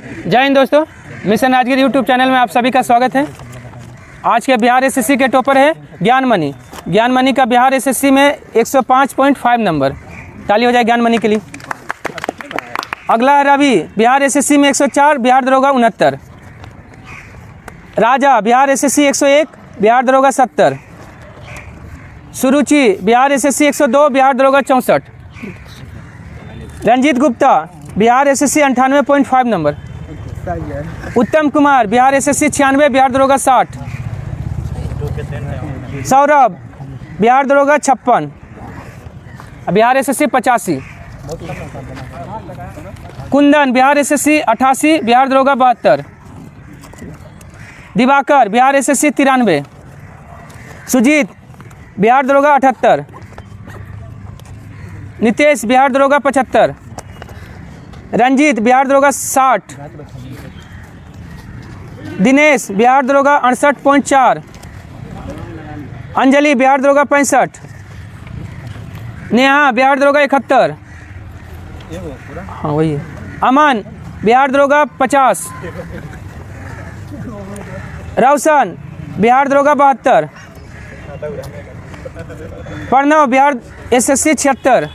जय हिंद दोस्तों, mission Rajgir YouTube channel में आप सभी का स्वागत है। आज के बिहार एसएससी के टॉपर है ज्ञान मणि। ज्ञान मणि का बिहार एसएससी में 105.5 नंबर। ताली हो जाए ज्ञान मणि के लिए। अगला है रवि, बिहार एसएससी में 104, बिहार दरोगा 69। राजा, बिहार एसएससी 101, बिहार दरोगा 70। सुरुचि, बिहार एसएससी 102, बिहार दरोगा 64। Ranjit Gupta, Bihar SSC 98.5 number. Uttam Kumar, Bihar SSC 96, Bihar दरोगा 60। सौरभ, बिहार दरोगा 56, बिहार एसएससी 85। कुंदन, बिहार एसएससी 88, बिहार दरोगा 72। दिवाकर, बिहार एसएससी 93। सुजीत, बिहार दरोगा 78। नितेश, बिहार दरोगा 75। रंजीत, बिहार दरोगा 60। दिनेश, बिहार दरोगा 68.4। अंजलि, बिहार दरोगा 65। नेहा, बिहार दरोगा 71। हाँ वही है। अमन, बिहार दरोगा 50। रौशन, बिहार दरोगा 72। प्रणव, बिहार एसएससी 76।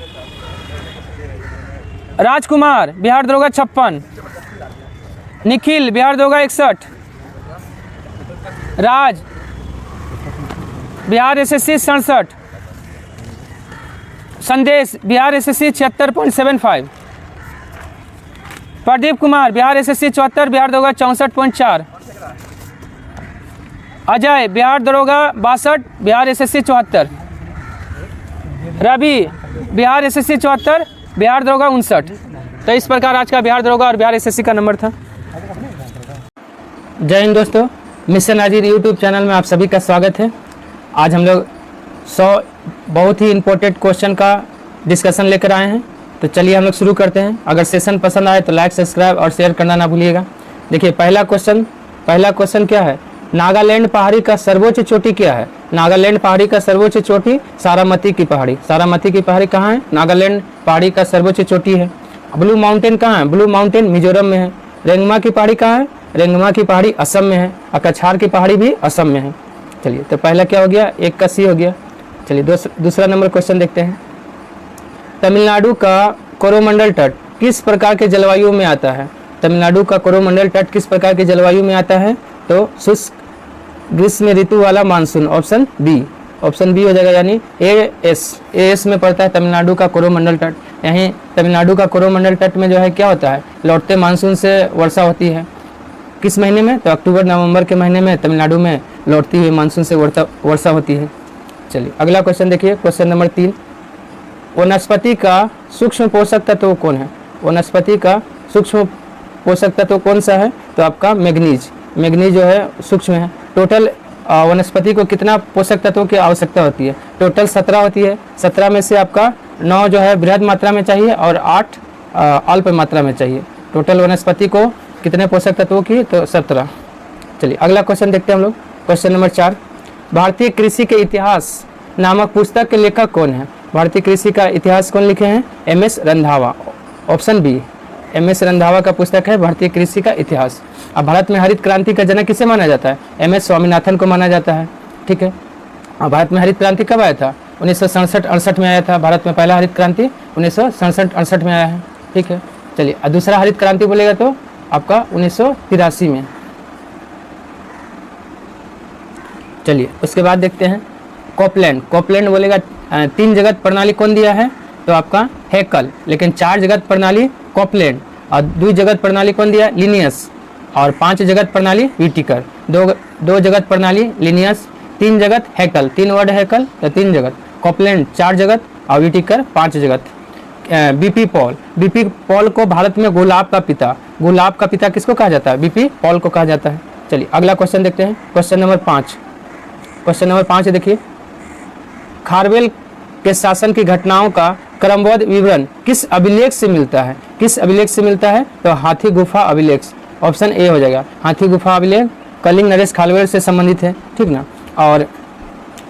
राजकुमार, बिहार दरोगा 56। निखिल, बिहार दरोगा 61। राज, बिहार एसएससी 67। संदेश, बिहार एसएससी 76.75। प्रदीप कुमार, बिहार एसएससी 74, बिहार दरोगा 64.4। अजय, बिहार दरोगा 62, बिहार एसएससी 74। रवि, बिहार एसएससी 74, बिहार दरोगा 59। तो इस प्रकार आज का बिहार दरोगा और बिहार एसएससी का नंबर था। जय हिंद दोस्तों, मिशन राजगीर यूट्यूब चैनल में आप सभी का स्वागत है। आज हम लोग 100 बहुत ही इम्पोर्टेंट क्वेश्चन का डिस्कशन लेकर आए हैं। तो चलिए हम लोग शुरू करते हैं। अगर सेशन पसंद आए तो लाइक, सब्सक्राइब और शेयर करना ना भूलिएगा। देखिए पहला क्वेश्चन क्या है। नागालैंड पहाड़ी का सर्वोच्च चोटी क्या है। नागालैंड पहाड़ी का सर्वोच्च चोटी सारामती की पहाड़ी। सारामती की पहाड़ी कहाँ है? नागालैंड पहाड़ी का सर्वोच्च चोटी है। ब्लू माउंटेन कहाँ है? ब्लू माउंटेन मिजोरम में है। रेंगमा की पहाड़ी कहाँ है? रेंगमा की पहाड़ी असम में है। और कछार की पहाड़ी भी असम में है। चलिए तो पहला क्या हो गया? एक का सी हो गया। चलिए दूसरा नंबर क्वेश्चन देखते हैं। तमिलनाडु का कोरोमंडल तट किस प्रकार के जलवायु में आता है? तमिलनाडु का कोरोमंडल तट किस प्रकार की जलवायु में आता है? तो शुष्क ग्रीष्म ऋतु वाला मानसून। ऑप्शन बी हो जाएगा, यानी एएस में पड़ता है तमिलनाडु का कोरोमंडल तट। यहीं तमिलनाडु का कोरोमंडल तट में जो है क्या होता है, लौटते मानसून से वर्षा होती है। किस महीने में? तो अक्टूबर नवंबर के महीने में तमिलनाडु में लौटती हुई मानसून से वर्षा होती है। चलिए अगला क्वेश्चन देखिए, क्वेश्चन नंबर 3। वनस्पति का सूक्ष्म पोषक तत्व कौन है? वनस्पति का सूक्ष्म पोषक तत्व कौन सा है? तो आपका मैग्नीज जो है सूक्ष्म है। टोटल वनस्पति को कितना पोषक तत्वों की आवश्यकता होती है? टोटल 17 होती है। 17 में से आपका 9 जो है बृहद मात्रा में चाहिए और 8 अल्प मात्रा में चाहिए। टोटल वनस्पति को कितने पोषक तत्वों की? तो 17। चलिए अगला क्वेश्चन देखते हैं हम लोग, क्वेश्चन नंबर 4। भारतीय कृषि के इतिहास नामक पुस्तक के लेखक कौन है? भारतीय कृषि का इतिहास कौन लिखे हैं? MS Randhawa. Option B MS Randhawa का पुस्तक है भारतीय कृषि का इतिहास। अब भारत में हरित क्रांति का जनक किसे माना जाता है? एमएस स्वामीनाथन को माना जाता है। ठीक है। अब भारत में हरित क्रांति कब आया था? 1967-68 में आया था। भारत में पहला हरित क्रांति 1967-68 में आया है। ठीक है। चलिए दूसरा हरित क्रांति बोलेगा तो आपका 1983 में। चलिए उसके बाद देखते हैं कॉपलैंड बोलेगा 3 जगत प्रणाली कौन दिया है? तो आपका हैकल। लेकिन 4 जगत प्रणाली कॉपलैंड और 2 जगत प्रणाली कौन दिया? लिनियस। और 5 जगत प्रणाली व्हिटेकर। 2 जगत प्रणाली लिनियस, 3 जगत हैकल। 3 वर्ड हैकल तो 3 जगत। कॉपलैंड 4 जगत और व्हिटेकर 5 जगत। बीपी पॉल को भारत में गुलाब का पिता किसको कहा जाता है? बीपी पॉल को कहा जाता है। चलिए अगला क्वेश्चन देखते हैं, क्वेश्चन नंबर 5। क्वेश्चन नंबर 5 देखिए, खारवेल के शासन की घटनाओं का क्रमबद्ध विवरण किस अभिलेख से मिलता है? किस अभिलेख से मिलता है? तो हाथी गुफा अभिलेख। ऑप्शन ए हो जाएगा, हाथी गुफा अभिलेख कलिंग नरेश खारवेल से संबंधित है। ठीक ना। और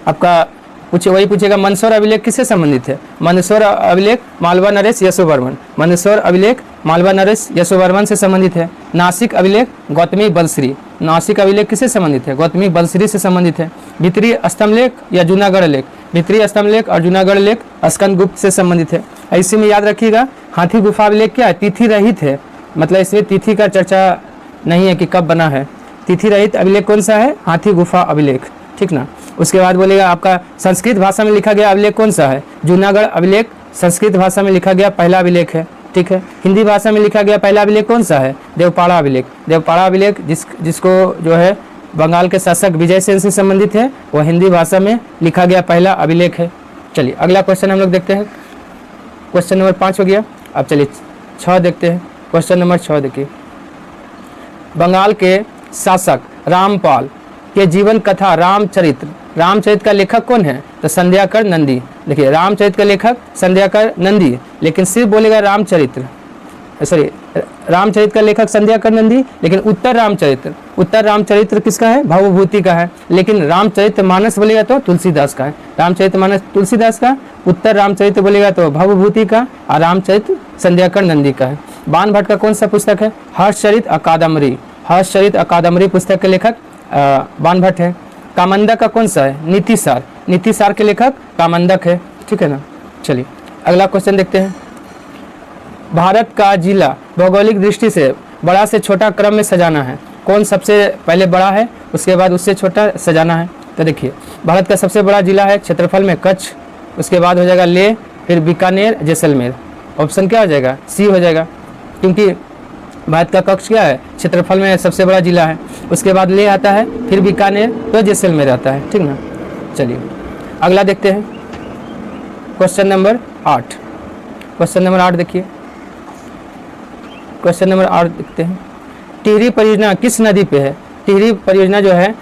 आपका वही पूछेगा मंदसौर अभिलेख किससे संबंधित है? मंदसौर अभिलेख मालवा नरेश यशोवर्मन। मंदसौर अभिलेख मालवा नरेश यशोवर्मन से संबंधित है। नासिक अभिलेख गौतमी बलश्री, नासिक अभिलेख किससे संबंधित है? गौतमी बलश्री से संबंधित है। भित्री स्तंभलेख या जूनागढ़ लेख, भित्री स्तंभलेख और जूनागढ़ लेख स्कंदगुप्त से संबंधित है। इसी में याद रखिएगा हाथी गुफा अभिलेख क्या है? तिथि रहित है, मतलब इसमें तिथि का चर्चा नहीं है कि कब बना है। तिथि रहित अभिलेख कौन सा है? हाथी गुफा अभिलेख, ठीक ना। उसके बाद बोलेगा आपका संस्कृत भाषा में लिखा गया अभिलेख कौन सा है? जूनागढ़ अभिलेख संस्कृत भाषा में लिखा गया पहला अभिलेख है, ठीक है। हिंदी भाषा में लिखा गया पहला अभिलेख कौन सा है? देवपाड़ा अभिलेख। देवपाड़ा अभिलेख जिसको जो है बंगाल के शासक विजय सेन से संबंधित है, वह हिंदी भाषा में लिखा गया पहला अभिलेख है। चलिए अगला क्वेश्चन हम लोग देखते हैं। क्वेश्चन नंबर 5 हो गया। अब चलिए 6 देखते हैं। क्वेश्चन नंबर 6 देखिए, बंगाल के शासक रामपाल के जीवन कथा रामचरित्र, रामचरित्र का लेखक कौन है? तो संध्याकर नंदी। देखिए रामचरित्र का लेखक संध्याकर नंदी, लेकिन सिर्फ बोलेगा रामचरित्र, सॉरी रामचरित्र का लेखक संध्याकर नंदी, लेकिन उत्तर रामचरित्र किसका है? भवभूति का है। लेकिन रामचरित्र मानस बोलेगा तो तुलसीदास का है। रामचरित्र मानस तुलसीदास का, उत्तर रामचरित्र बोलेगा तो भवभूति का, और रामचरित्र संध्याकर नंदी का है। बाणभट्ट का कौन सा पुस्तक है? हर्षचरित अकादमरी, हर्षचरित अकादमरी पुस्तक के लेखक बाणभट्ट है। कामंदक का कौन सा है? नीतिसार, नीतिसार के लेखक कामंदक है, ठीक है ना। चलिए अगला क्वेश्चन देखते हैं। भारत का जिला भौगोलिक दृष्टि से बड़ा से छोटा क्रम में सजाना है, कौन सबसे पहले बड़ा है, उसके बाद उससे छोटा सजाना है। तो देखिए भारत का सबसे बड़ा जिला है क्षेत्रफल में कच्छ, उसके बाद हो जाएगा लेह, फिर बीकानेर, जैसलमेर। ऑप्शन क्या हो जाएगा? सी हो जाएगा, क्योंकि भारत का कच्छ क्या है? क्षेत्रफल में सबसे बड़ा जिला है। उसके बाद लेह आता है, फिर बीकानेर, तो जैसलमेर आता है, ठीक ना। चलिए अगला देखते हैं। क्वेश्चन नंबर 8, क्वेश्चन नंबर 8 देखिए। क्वेश्चन नंबर 8 देखते हैं। टिहरी परियोजना किस नदी पे है? टिहरी परियोजना जो है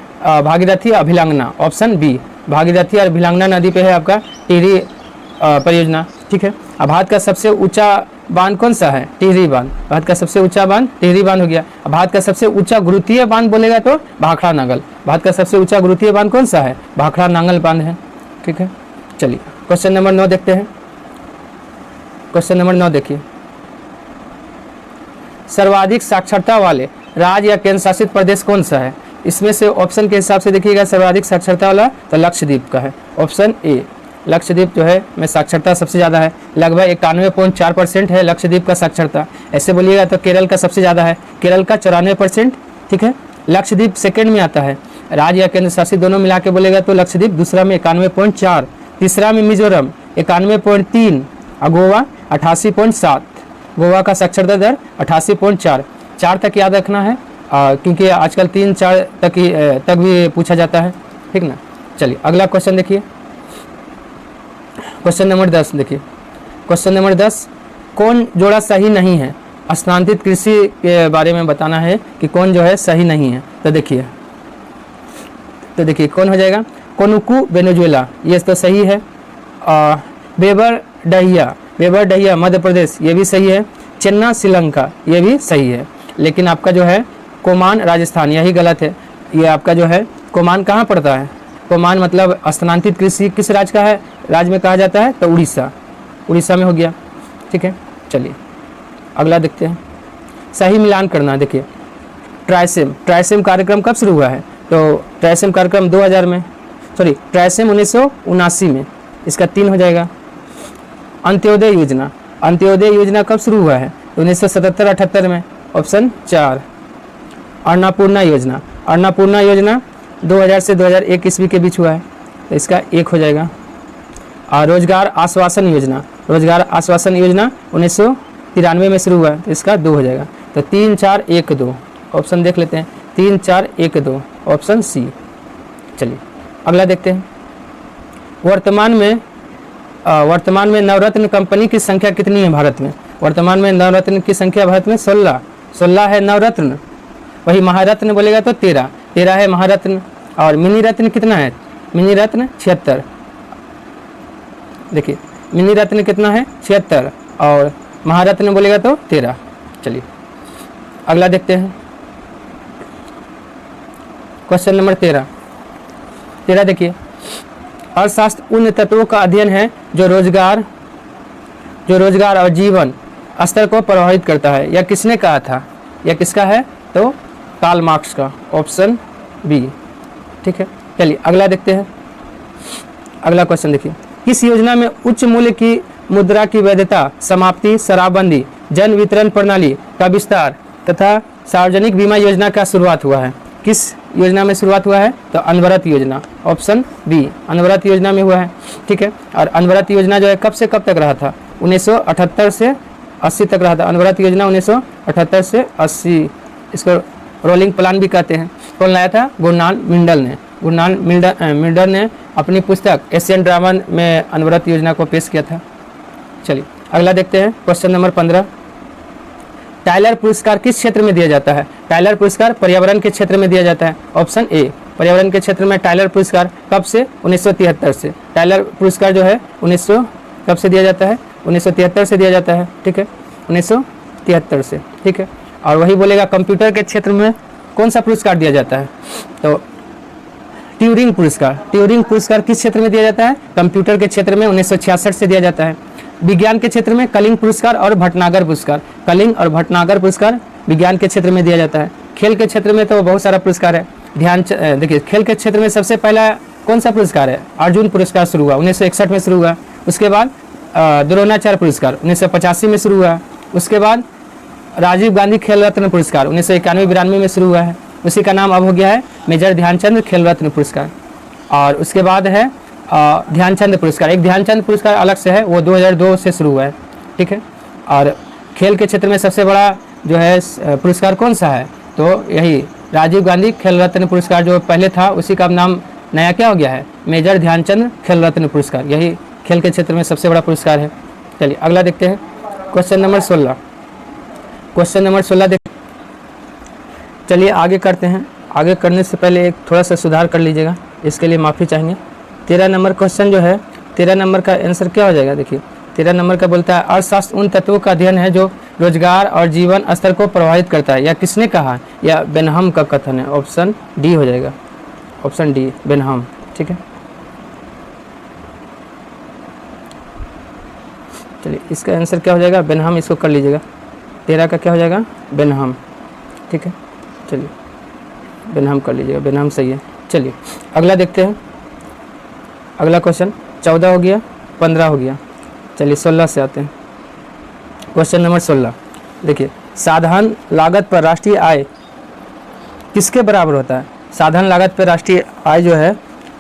भागीरथी अभिलांगना, ऑप्शन बी, भागीरथी और अभिलांगना नदी पे है आपका टिहरी परियोजना, ठीक है। अब भारत का सबसे ऊंचा बांध कौन सा है? टिहरी बांध। भारत का सबसे ऊंचा बांध टिहरी बांध हो गया। अब भारत का सबसे ऊंचा गुरुत्वीय बांध बोलेगा तो भाखड़ा नांगल। भारत का सबसे ऊंचा गुरुत्वीय बांध कौन सा है? भाखड़ा नांगल बांध है, ठीक है। चलिए क्वेश्चन नंबर 9 देखते हैं। क्वेश्चन नंबर 9 देखिए, सर्वाधिक साक्षरता वाले राज्य या केंद्र शासित प्रदेश कौन सा है? इसमें से ऑप्शन के हिसाब से देखिएगा सर्वाधिक साक्षरता वाला तो लक्षद्वीप का है, ऑप्शन ए। लक्षद्वीप जो है में साक्षरता सबसे ज़्यादा है, लगभग 91.4% है लक्षद्वीप का साक्षरता। ऐसे बोलिएगा तो केरल का सबसे ज़्यादा है, केरल का 94%, ठीक है। लक्षद्वीप सेकंड में आता है, राज्य या केंद्र शासित दोनों मिला के बोलेगा तो लक्षद्वीप दूसरा में 91.4, तीसरा में मिजोरम 91.3 और गोवा 88.7। गोवा का साक्षरता दर 88.4, 4 तक याद रखना है क्योंकि आजकल 3-4 तक भी पूछा जाता है, ठीक ना। चलिए अगला क्वेश्चन देखिए। क्वेश्चन नंबर 10 देखिए। क्वेश्चन नंबर 10, कौन जोड़ा सही नहीं है? स्थानांतरित कृषि के बारे में बताना है कि कौन जो है सही नहीं है। तो देखिए कौन हो जाएगा? कोनुकू वेनेजुएला, ये तो सही है। बेबर डहिया मध्य प्रदेश, ये भी सही है। चेन्ना श्रीलंका, ये भी सही है। लेकिन आपका जो है कोमान राजस्थान, यही गलत है। ये आपका जो है कोमान कहाँ पड़ता है? कोमान मतलब स्थानांतरित कृषि किस राज्य का है? राज्य में कहा जाता है तो उड़ीसा में हो गया, ठीक है। चलिए अगला देखते हैं। सही मिलान करना, देखिए ट्राइसेम कार्यक्रम कब शुरू हुआ है? तो ट्राइसेम कार्यक्रम 2000 में, सॉरी ट्राइसेम 1979 में, इसका 3 हो जाएगा। अंत्योदय योजना कब शुरू हुआ है? 1977-78 में, ऑप्शन 4। अन्नपूर्णा योजना 2000 से 2001 ईस्वी के बीच हुआ है, तो इसका 1 हो जाएगा। और रोजगार आश्वासन योजना 1993 में शुरू हुआ है, तो इसका 2 हो जाएगा। तो 3, 4, 1, 2 ऑप्शन देख लेते हैं। 3, 4, 1, 2 ऑप्शन सी। चलिए अगला देखते हैं। वर्तमान में नवरत्न कंपनी की संख्या कितनी है भारत में? वर्तमान में नवरत्न की संख्या भारत में 16 है नवरत्न। वही महारत्न बोलेगा तो 13 है महारत्न। और मिनी रत्न कितना है? मिनी रत्न 76। देखिए मिनी रत्न कितना है? 76, और महारत्न बोलेगा तो 13। चलिए अगला देखते हैं। क्वेश्चन नंबर 13 देखिए, अर्थशास्त्र उन तत्वों का अध्ययन है जो रोजगार और जीवन स्तर को प्रभावित करता है, यह किसने कहा था? यह किसका है? तो कार्ल मार्क्स का, ऑप्शन बी। ठीक है, चलिए अगला देखते हैं। अगला क्वेश्चन देखिए, किस योजना में उच्च मूल्य की मुद्रा की वैधता, समाप्ति, शराबबंदी, जन वितरण प्रणाली का विस्तार तथा सार्वजनिक बीमा योजना का शुरुआत हुआ है? किस योजना में शुरुआत हुआ है? तो अनवरत योजना, ऑप्शन बी, अनवरत योजना में हुआ है। ठीक है, और अनवरत योजना जो है कब से कब तक रहा था? 1978 से 80 तक रहा था। अनवरत योजना 1978 से 80, इसको रोलिंग प्लान भी कहते हैं। कौन लाया था? गुरनाल मिंडल ने। गुरनाल मिंडल ने अपनी पुस्तक एशियन ड्रामा में अनवरत योजना को पेश किया था। चलिए अगला देखते हैं, क्वेश्चन नंबर 15। टाइलर पुरस्कार किस क्षेत्र में दिया जाता है? टाइलर पुरस्कार पर्यावरण के क्षेत्र में दिया जाता है, ऑप्शन ए। पर्यावरण के क्षेत्र में टाइलर पुरस्कार कब से? 1973 से। टाइलर पुरस्कार जो है 1900 कब से दिया जाता है? 1973 से दिया जाता है। ठीक है, 1973 से। ठीक है, और वही बोलेगा कंप्यूटर के क्षेत्र में कौन सा पुरस्कार दिया जाता है? तो ट्यूरिंग पुरस्कार। ट्यूरिंग पुरस्कार किस क्षेत्र में दिया जाता है? कंप्यूटर के क्षेत्र में 1966 से दिया जाता है। विज्ञान के क्षेत्र में कलिंग पुरस्कार और भटनागर पुरस्कार। कलिंग और भटनागर पुरस्कार विज्ञान के क्षेत्र में दिया जाता है। खेल के क्षेत्र में तो बहुत सारा पुरस्कार है। देखिए, खेल के क्षेत्र में सबसे पहला कौन सा पुरस्कार है? अर्जुन पुरस्कार शुरू हुआ 1961 में शुरू हुआ। उसके बाद द्रोणाचार्य पुरस्कार 1985 में शुरू हुआ। उसके बाद राजीव गांधी खेल रत्न पुरस्कार 1991-92 में शुरू हुआ है। उसी का नाम अब हो गया है मेजर ध्यानचंद खेल रत्न पुरस्कार। और उसके बाद है ध्यानचंद पुरस्कार। एक ध्यानचंद पुरस्कार अलग से है, वो 2002 से शुरू हुआ है। ठीक है, और खेल के क्षेत्र में सबसे बड़ा जो है पुरस्कार कौन सा है? तो यही राजीव गांधी खेल रत्न पुरस्कार जो पहले था, उसी का नाम नया क्या हो गया है? मेजर ध्यानचंद खेल रत्न पुरस्कार। यही खेल के क्षेत्र में सबसे बड़ा पुरस्कार है। चलिए अगला देखते हैं, क्वेश्चन नंबर 16। क्वेश्चन नंबर 16 देख, चलिए आगे करते हैं। आगे करने से पहले एक थोड़ा सा सुधार कर लीजिएगा, इसके लिए माफ़ी चाहेंगे। 13 नंबर क्वेश्चन जो है, 13 नंबर का आंसर क्या हो जाएगा? देखिए 13 नंबर का बोलता है अर्थशास्त्र उन तत्वों का अध्ययन है जो रोजगार और जीवन स्तर को प्रभावित करता है। यह किसने कहा? यह बेनहम का कथन है, ऑप्शन डी हो जाएगा, ऑप्शन डी, बेनहम। ठीक है, चलिए इसका आंसर क्या हो जाएगा? बेनहम, इसको कर लीजिएगा। 13 का क्या हो जाएगा? बेनहम। ठीक है, चलिए बेनहम कर लीजिएगा, बेनहम सही है। चलिए अगला देखते हैं। अगला क्वेश्चन 14 हो गया, 15 हो गया। चलिए 16 से आते हैं। क्वेश्चन नंबर 16 देखिए, साधारण लागत पर राष्ट्रीय आय किसके बराबर होता है? साधारण लागत पर राष्ट्रीय आय जो है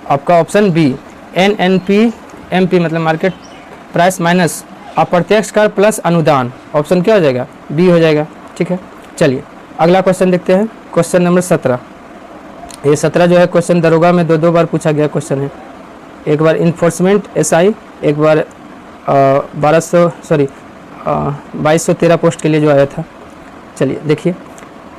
आपका ऑप्शन बी, NNP मतलब मार्केट प्राइस माइनस अप्रत्यक्ष कर प्लस अनुदान। ऑप्शन क्या हो जाएगा? बी हो जाएगा। ठीक है, चलिए अगला क्वेश्चन देखते हैं। Question number 17। ये 17 जो है क्वेश्चन दरोगा में दो बार पूछा गया क्वेश्चन है। एक बार इन्फोर्समेंट SI, एक बार 2213 पोस्ट के लिए जो आया था। चलिए देखिए,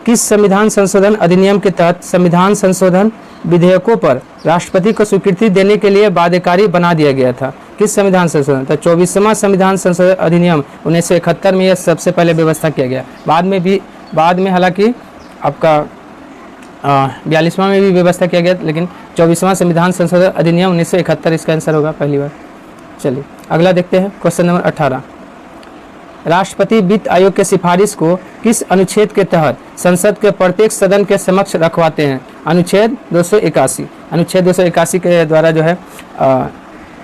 किस संविधान संशोधन अधिनियम के तहत संविधान संशोधन विधेयकों पर राष्ट्रपति को स्वीकृति देने के लिए बाध्यकारी बना दिया गया था? किस संविधान संशोधन? तो 24वां संविधान संशोधन अधिनियम 1971 में यह सबसे पहले व्यवस्था किया गया। बाद में हालांकि आपका 42वां में भी व्यवस्था किया गया, लेकिन 24वां संविधान संशोधन अधिनियम 1971 इसका आंसर होगा पहली बार। चलिए अगला देखते हैं। Question number 18। राष्ट्रपति वित्त आयोग के सिफारिश को किस अनुच्छेद के तहत संसद के प्रत्येक सदन के समक्ष रखवाते हैं? अनुच्छेद 281। अनुच्छेद 281 के द्वारा जो है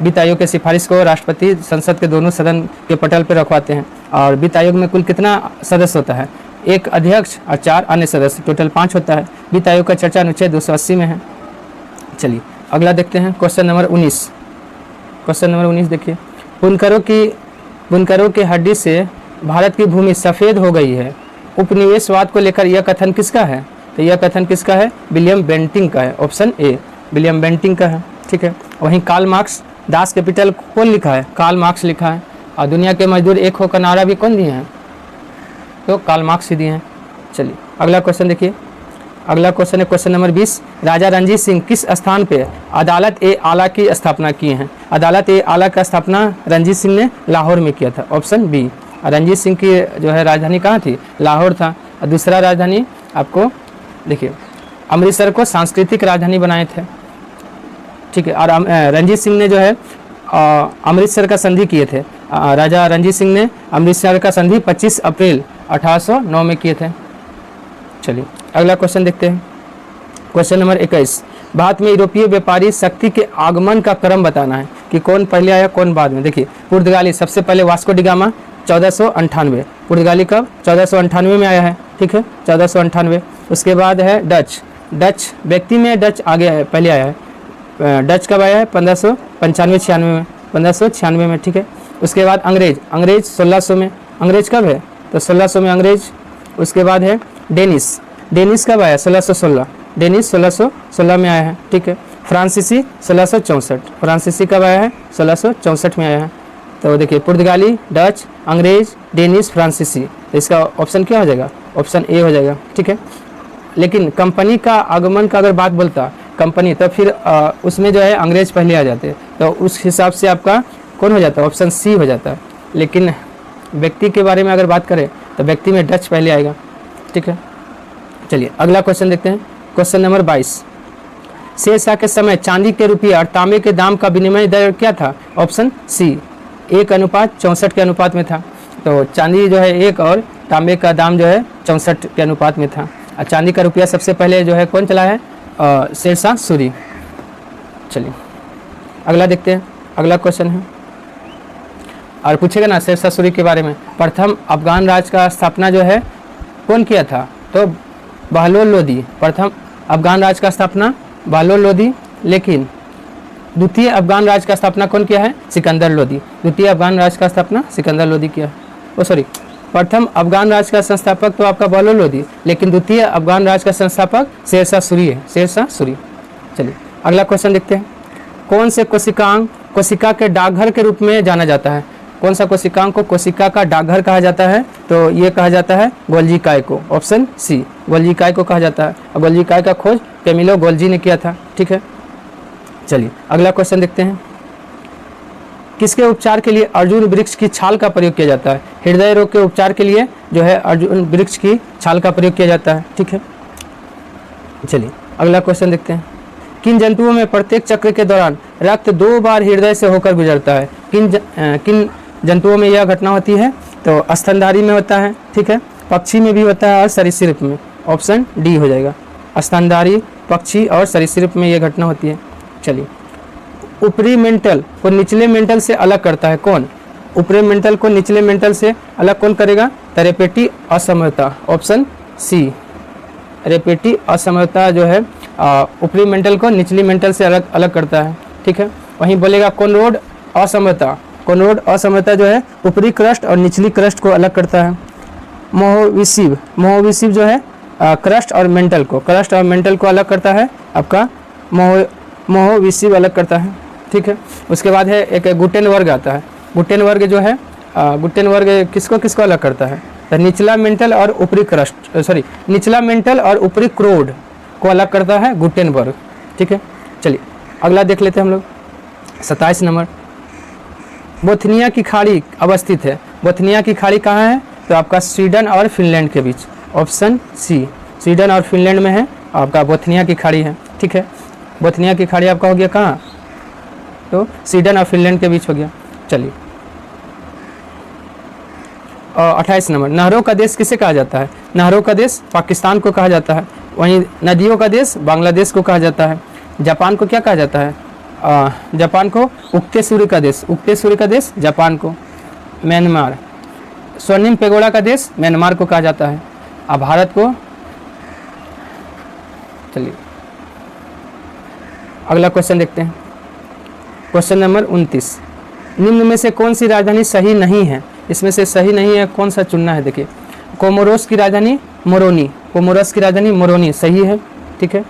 वित्त आयोग के सिफारिश को राष्ट्रपति संसद के दोनों सदन के पटल पर रखवाते हैं। और वित्त आयोग में कुल कितना सदस्य होता है? एक अध्यक्ष और 4 अन्य सदस्य, टोटल 5 होता है। वित्त आयोग का चर्चा अनुच्छेद 280 में है। चलिए अगला देखते हैं। Question number 19। क्वेश्चन नंबर 19 देखिए, बुनकरों की हड्डी से भारत की भूमि सफ़ेद हो गई है। उपनिवेशवाद को लेकर यह कथन किसका है? तो यह कथन किसका है? विलियम बेंटिंग का है, ऑप्शन ए, विलियम बेंटिंग का है। ठीक है, वहीं कार्ल मार्क्स दास कैपिटल कौन लिखा है? कार्ल मार्क्स लिखा है। और दुनिया के मजदूर एक होकर नारा भी कौन दिए हैं? तो कार्ल मार्क्स ही दिए हैं। चलिए अगला क्वेश्चन देखिए। अगला क्वेश्चन है क्वेश्चन नंबर 20। राजा रणजीत सिंह किस स्थान पे अदालत ए आला की स्थापना की है? अदालत ए आला का स्थापना रणजीत सिंह ने लाहौर में किया था, ऑप्शन बी। रणजीत सिंह की जो है राजधानी कहाँ थी? लाहौर था। और दूसरा राजधानी आपको देखिए अमृतसर को सांस्कृतिक राजधानी बनाए थे। ठीक है, और रणजीत सिंह ने जो है अमृतसर का संधि किए थे। राजा रणजीत सिंह ने अमृतसर का संधि 25 अप्रैल 1809 में किए थे। चलिए अगला क्वेश्चन देखते हैं। क्वेश्चन नंबर 21, भारत में यूरोपीय व्यापारी शक्ति के आगमन का क्रम बताना है कि कौन पहले आया कौन बाद में। देखिए पुर्तगाली सबसे पहले वास्को डी गामा 1498, पुर्तगाली कब 1498 में आया है, ठीक है 1498। उसके बाद है डच, डच व्यक्ति में डच आगे है, पहले आया है। डच कब आया है 1595-96 में, 1596 में, ठीक है। उसके बाद अंग्रेज, अंग्रेज 1600 में, अंग्रेज कब है तो 1600 में अंग्रेज। उसके बाद है डेनिश, डेनिश कब आया 1616, डेनिश 1616 में आया है, ठीक है। फ्रांसीसी 1664, फ्रांसीसी कब आया है 1664 में आया है। तो देखिए पुर्तगाली, डच, अंग्रेज, डेनिश, फ्रांसीसी, तो इसका ऑप्शन क्या हो जाएगा, ऑप्शन ए हो जाएगा, ठीक है। लेकिन कंपनी का आगमन का अगर बात बोलता कंपनी, तो फिर उसमें जो है अंग्रेज पहले आ जाते, तो उस हिसाब से आपका कौन हो जाता है, ऑप्शन सी हो जाता है। लेकिन व्यक्ति के बारे में अगर बात करें तो व्यक्ति में डच पहले आएगा, ठीक है। चलिए अगला क्वेश्चन देखते हैं। क्वेश्चन नंबर 22, शेरशाह के समय चांदी के रुपये और तांबे के दाम का विनिमय दर क्या था, ऑप्शन सी 1:64 के अनुपात में था। तो चांदी जो है 1 और तांबे का दाम जो है 64 के अनुपात में था। और चांदी का रुपया सबसे पहले जो है कौन चला है, शेरशाह सूरी। चलिए अगला देखते हैं। अगला क्वेश्चन है और पूछेगा ना शेरशाह सूरी के बारे में। प्रथम अफगान राज का स्थापना जो है कौन किया था, तो बहलोल लोदी। प्रथम अफगान राज का स्थापना बहलोल लोदी, लेकिन द्वितीय अफगान राज का स्थापना कौन किया है, सिकंदर लोदी। द्वितीय अफगान राज का स्थापना सिकंदर लोदी किया है। प्रथम अफगान राज का संस्थापक तो आपका बहलोल लोदी, लेकिन द्वितीय अफगान राज का संस्थापक शेरशाह सूरी है, शेरशाह सूरी। चलिए अगला क्वेश्चन देखते हैं। कौन से कोशिकांग कोशिका के डाकघर के रूप में जाना जाता है, कौन सा कोशिकांग को कोशिका का डाकघर कहा जाता है, तो ये कहा जाता है गोल्जी काय को, ऑप्शन सी गोल्जी काय को कहा जाता है। और गोल्जी काय का खोज कैमिलो गोल्जी ने किया था, ठीक है। चलिए अगला क्वेश्चन देखते हैं। किसके उपचार के लिए अर्जुन वृक्ष की छाल का प्रयोग किया जाता है, हृदय रोग के उपचार के लिए जो है अर्जुन वृक्ष की छाल का प्रयोग किया जाता है, ठीक है। चलिए अगला क्वेश्चन देखते हैं। किन जंतुओं में प्रत्येक चक्र के दौरान रक्त 2 बार हृदय से होकर गुजरता है, किन जंतुओं में यह घटना होती है, तो स्तनधारी में होता है, ठीक है, पक्षी में भी होता है और सरीसृप में, ऑप्शन डी हो जाएगा। स्तनधारी, पक्षी और सरीसृप में यह घटना होती है। चलिए ऊपरी मेंटल को निचले मेंटल से अलग करता है कौन, ऊपरी मेंटल को निचले मेंटल से अलग कौन करेगा, तो रेपेटी असमता, ऑप्शन सी रेपेटी असमता जो है ऊपरी मेंटल को निचली मेंटल से अलग करता है, ठीक है। वहीं बोलेगा कोनरोड असमता, कोनरोड असमता जो है ऊपरी क्रस्ट और निचली क्रस्ट को अलग करता है। मोहोविसिव, मोहोविसिव जो है क्रस्ट और मेंटल को अलग करता है, आपका मोहोविसिव अलग करता है, ठीक है। उसके बाद है एक गुटेन वर्ग आता है, गुटेन वर्ग जो है गुटेन वर्ग किसको अलग करता है, तो निचला मेंटल और ऊपरी क्रस्ट निचला मेंटल और ऊपरी क्रोड को अलग करता है गुटेन वर्ग, ठीक है। चलिए अगला देख लेते हैं हम लोग। 27 नंबर, बोथनिया की खाड़ी अवस्थित है, बोथनिया की खाड़ी कहाँ है, तो आपका स्वीडन और फिनलैंड के बीच, ऑप्शन सी स्वीडन और फिनलैंड में है आपका बोथनिया की खाड़ी है, ठीक है। बोथनिया की खाड़ी आपका हो गया कहाँ, तो स्वीडन और फिनलैंड के बीच हो गया। चलिए और 28 नंबर, नहरों का देश किसे कहा जाता है, नहरों का देश पाकिस्तान को कहा जाता है। वहीं नदियों का देश बांग्लादेश को कहा जाता है। जापान को क्या कहा जाता है, जापान को उगते सूर्य का देश, उगते सूर्य का देश जापान को। म्यांमार, स्वर्णिम पेगोड़ा का देश म्यांमार को कहा जाता है। अब भारत को, चलिए अगला क्वेश्चन देखते हैं। क्वेश्चन नंबर 29, निम्न में से कौन सी राजधानी सही नहीं है, इसमें से सही नहीं है कौन सा चुनना है। देखिए कोमोरोस की राजधानी मोरोनी, कोमोरोस की राजधानी मोरोनी सही है, ठीक है।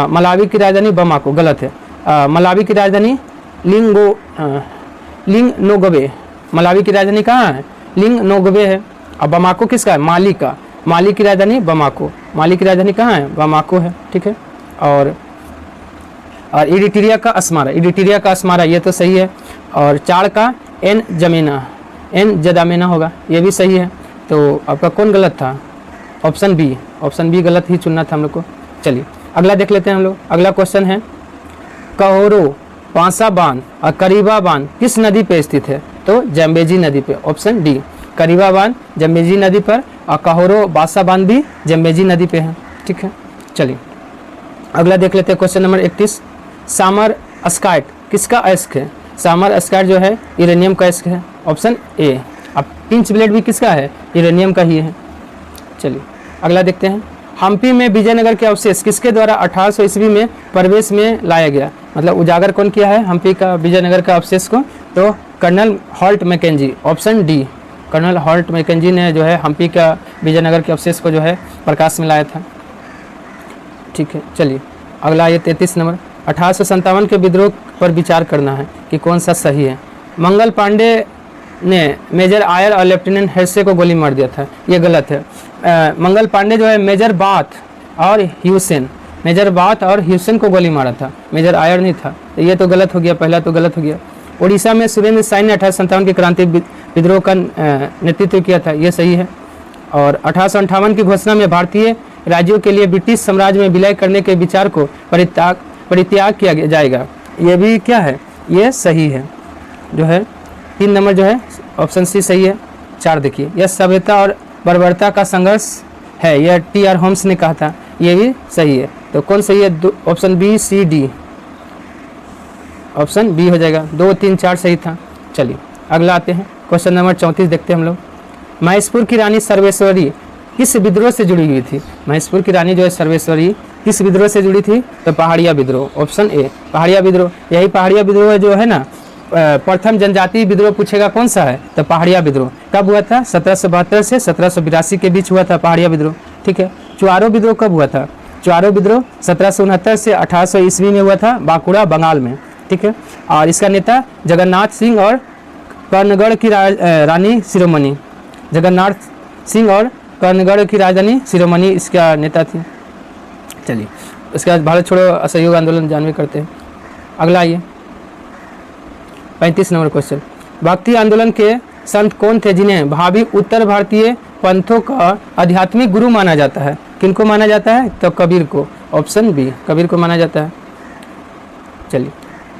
मलावी की राजधानी बमाको गलत है। मलावी की राजधानी लिंगनोगवे, मलावी की राजधानी कहाँ है, लिंगनोगवे है। अब बमाको किसका है, माली का, माली की राजधानी बमाको, माली की राजधानी कहाँ है, बमाको है, ठीक है। और इरिट्रिया का अस्मारा, इरिट्रिया का अस्मारा ये तो सही है। और चाड़ का एन जदामेना होगा, ये भी सही है। तो आपका कौन गलत था, ऑप्शन बी गलत ही चुनना था हम लोग को। चलिए अगला देख लेते हैं हम लोग। अगला क्वेश्चन है, कहोरो, पांसा बांध और करीबा बांध किस नदी पे स्थित है, तो जम्बेजी नदी पे, ऑप्शन डी। करीबा बांध जम्बेजी नदी पर और कहोरो बासा बांध भी जम्बेजी नदी पे है। ठीक है, चलिए अगला देख लेते हैं क्वेश्चन नंबर 31। सामर स्काइट किसका अयस्क है? सामर स्काइट जो है यूरेनियम का अयस्क है, ऑप्शन ए। अब पिंच ब्लेड भी किसका है? यूरेनियम का ही है। चलिए अगला देखते हैं। हम्पी में विजयनगर के अवशेष किसके द्वारा 1800 ईस्वी में प्रवेश में लाया गया? मतलब उजागर कौन किया है हम्पी का विजयनगर का अवशेष को? तो colonel Holt Mackenzie, option D. Colonel Holt Mackenzie ने जो है हम्पी का विजयनगर के अवशेष को जो है प्रकाश में लाया था। ठीक है, चलिए अगला ये 33 नंबर। 1857 के विद्रोह पर विचार करना है कि कौन सा सही है। मंगल पांडे ने मेजर आयर और लेफ्टिनेंट हेर्से को गोली मार दिया था, ये गलत है। मंगल पांडे जो है मेजर बाथ और ह्यूसेन, मेजर बाथ और ह्यूसेन को गोली मारा था, मेजर आयर नहीं था, तो ये तो गलत हो गया, पहला तो गलत हो गया। उड़ीसा में सुरेंद्र साई ने 1857 की क्रांति विद्रोह का नेतृत्व किया था, ये सही है। और 1858 की घोषणा में भारतीय राज्यों के लिए ब्रिटिश साम्राज्य में विलय करने के विचार को परित्याग किया जाएगा, ये भी क्या है? ये सही है। जो है 3 नंबर जो है ऑप्शन सी सही है। 4 देखिए, यह सभ्यता और बर्बरता का संघर्ष है, यह टी.आर. होम्स ने कहा था, ये भी सही है। तो कौन सही है? ऑप्शन बी, सी, डी, ऑप्शन बी हो जाएगा। 2, 3, 4 सही था। चलिए अगला आते हैं क्वेश्चन नंबर 34 देखते हैं हम लोग। महेशपुर की रानी सर्वेश्वरी किस विद्रोह से जुड़ी हुई थी? महेशपुर की रानी जो है सर्वेश्वरी किस विद्रोह से जुड़ी थी? तो पहाड़िया विद्रोह, ऑप्शन ए। पहाड़िया विद्रोह, यही पहाड़िया विद्रोह जो है ना, प्रथम जनजातीय विद्रोह पूछेगा कौन सा है? तो पहाड़िया विद्रोह कब हुआ था? 1772 से 1782 के बीच हुआ था पहाड़िया विद्रोह। ठीक है, चुआरो विद्रोह कब हुआ था? चुआरो विद्रोह 1769 से 1800 ईस्वी में हुआ था, बांकुड़ा बंगाल में। ठीक है, और इसका नेता जगन्नाथ सिंह और कर्णगढ़ की रानी शिरोमणि, जगन्नाथ सिंह और कर्णगढ़ की राजधानी शिरोमणि इसका नेता थी। चलिए उसके बाद भारत छोड़ो असहयोग आंदोलन जानवे करते हैं। अगला आइए 35 नंबर क्वेश्चन। भक्ति आंदोलन के संत कौन थे जिन्हें भावी उत्तर भारतीय पंथों का आध्यात्मिक गुरु माना जाता है? किनको माना जाता है? तो कबीर को, ऑप्शन बी, कबीर को माना जाता है। चलिए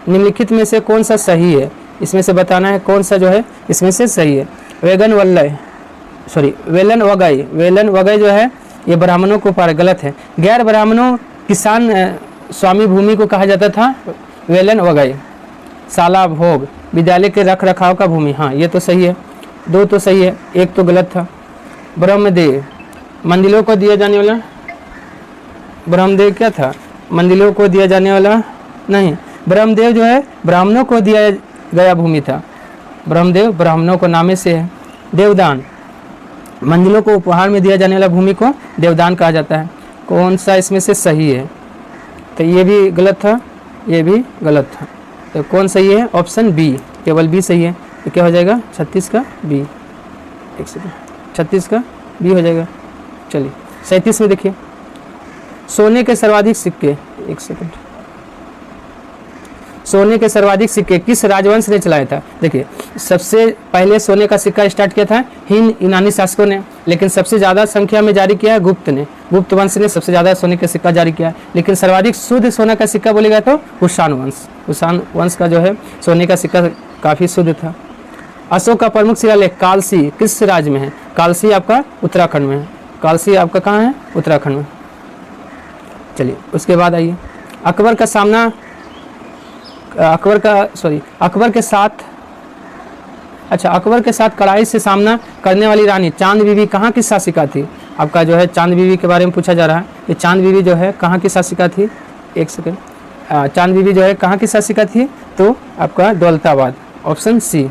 निम्नलिखित में से कौन सा सही है? इसमें से बताना है कौन सा जो है इसमें से सही है। वेलन वगई जो है ये ब्राह्मणों को पार, गलत है। गैर ब्राह्मणों किसान स्वामी भूमि को कहा जाता था वेलन वगई। साला भोग विद्यालय के रख रखाव का भूमि, हाँ ये तो सही है। 2 तो सही है, 1 तो गलत था। ब्रह्मदेव मंदिरों को दिया जाने वाला, ब्रह्मदेव क्या था? मंदिरों को दिया जाने वाला नहीं, ब्रह्मदेव जो है ब्राह्मणों को दिया गया भूमि था। ब्रह्मदेव ब्राह्मणों को नामे से है। देवदान मंदिरों को उपहार में दिया जाने वाला भूमि को देवदान कहा जाता है। कौन सा इसमें से सही है? तो ये भी गलत था, ये भी गलत था। तो कौन सही है? ऑप्शन बी, केवल बी सही है। तो क्या हो जाएगा? 36 का बी। एक सेकंड, 36 का बी हो जाएगा। चलिए 37 में देखिए, सोने के सर्वाधिक सिक्के, एक सेकंड, सोने के सर्वाधिक सिक्के किस राजवंश ने चलाया था? देखिए सबसे पहले सोने का सिक्का स्टार्ट किया था हिंद यूनानी शासकों ने, लेकिन सबसे ज़्यादा संख्या में जारी किया है गुप्त ने, गुप्त वंश ने सबसे ज़्यादा सोने का सिक्का जारी किया है। लेकिन सर्वाधिक शुद्ध सोने का सिक्का बोलेगा तो कुषाण वंश, कुषाण वंश का जो है सोने का सिक्का काफ़ी शुद्ध था। अशोक का प्रमुख शिलालेख कालसी किस राज्य में है? कालसी आपका उत्तराखंड में है। कालसी आपका कहाँ है? उत्तराखंड में। चलिए उसके बाद आइए, अकबर के साथ कड़ाई से सामना करने वाली रानी चांद बीबी कहाँ की शासिका थी? आपका जो है चांद बीबी के बारे में पूछा जा रहा है। ये चांद बीबी जो है कहाँ की शासिका थी? एक सेकेंड, चांद बीबी जो है कहाँ की शासिका थी? तो आपका दौलताबाद, ऑप्शन सी,